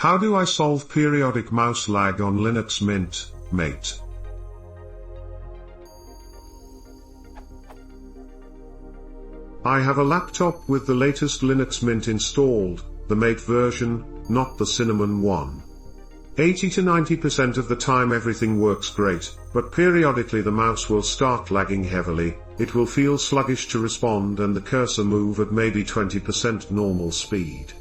How do I solve periodic mouse lag on Linux Mint, mate? I have a laptop with the latest Linux Mint installed, the Mate version, not the Cinnamon one. 80 to 90% of the time everything works great, but periodically the mouse will start lagging heavily, it will feel sluggish to respond and the cursor move at maybe 20% normal speed.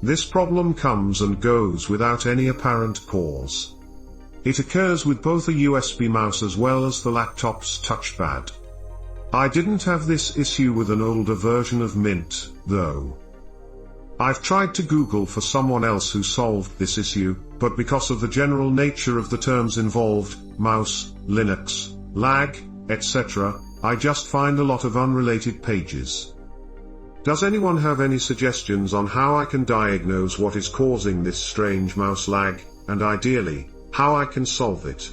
This problem comes and goes without any apparent cause. It occurs with both a USB mouse as well as the laptop's touchpad. I didn't have this issue with an older version of Mint, though. I've tried to Google for someone else who solved this issue, but because of the general nature of the terms involved, mouse, Linux, lag, etc., I just find a lot of unrelated pages. Does anyone have any suggestions on how I can diagnose what is causing this strange mouse lag, and ideally, how I can solve it?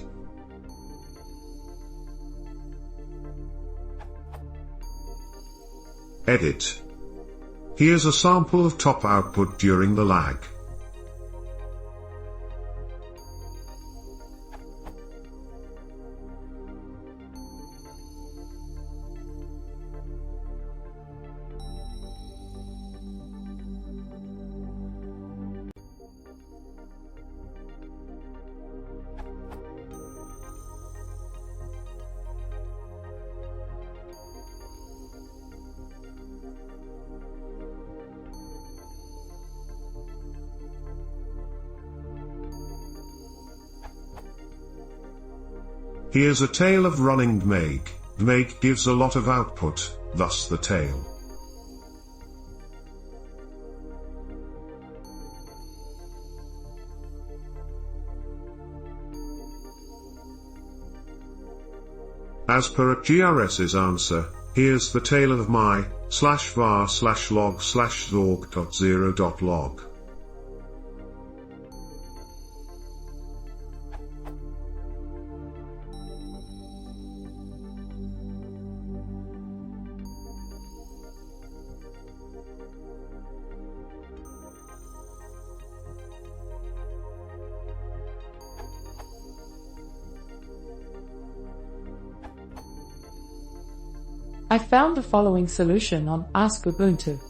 Edit. Here's a sample of top output during the lag. Here's a tail of running Dmeg. Dmeg gives a lot of output, thus the tail. As per GRS's answer, here's the tail of my /var/log/zorg.0.log. I found the following solution on Ask Ubuntu.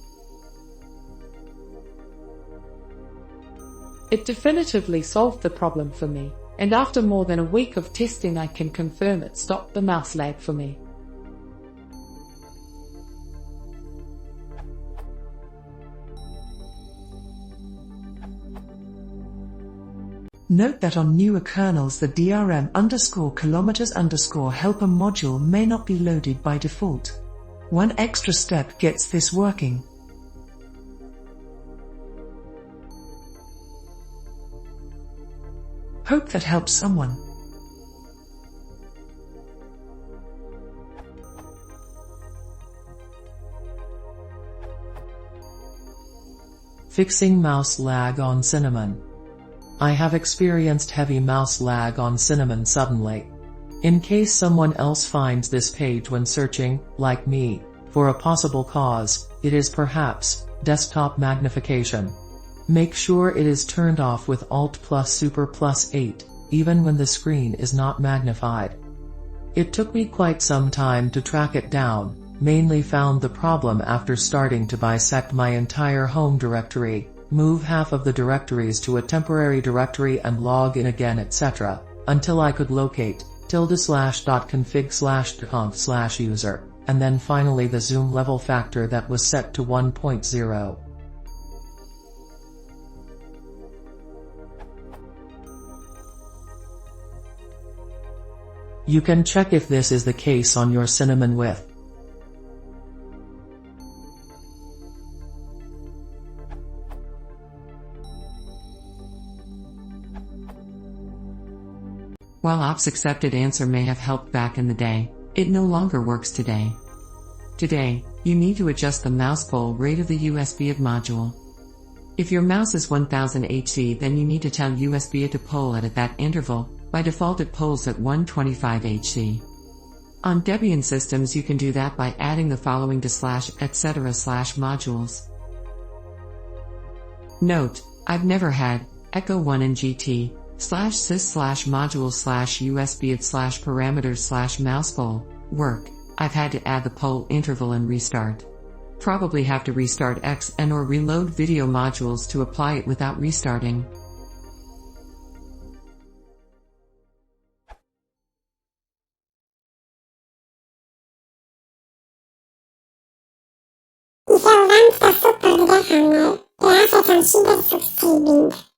It definitively solved the problem for me, and after more than a week of testing I can confirm it stopped the mouse lag for me. Note that on newer kernels the drm_kilometers_helper module may not be loaded by default. One extra step gets this working. Hope that helps someone. Fixing mouse lag on Cinnamon. I have experienced heavy mouse lag on Cinnamon suddenly. In case someone else finds this page when searching, like me, for a possible cause, it is perhaps desktop magnification. Make sure it is turned off with Alt plus Super plus 8, even when the screen is not magnified. It took me quite some time to track it down, mainly found the problem after starting to bisect my entire home directory, move half of the directories to a temporary directory and log in again etc., until I could locate ~.config/conf/user, and then finally the zoom level factor that was set to 1.0. You can check if this is the case on your Cinnamon with While ops accepted answer may have helped back in the day, it no longer works today. Today, you need to adjust the mouse poll rate of the USB module. If your mouse is 1000 Hz, then you need to tell USB to poll it at that interval. By default it polls at 125 Hz. On Debian systems you can do that by adding the following to /etc/modules. Note, I've never had echo 1 and GT, /sys /module /USB parameters mouse poll, work. I've had to add the poll interval and restart. Probably have to restart X and or reload video modules to apply it without restarting. Isolante super Defender, grazie al subscribing.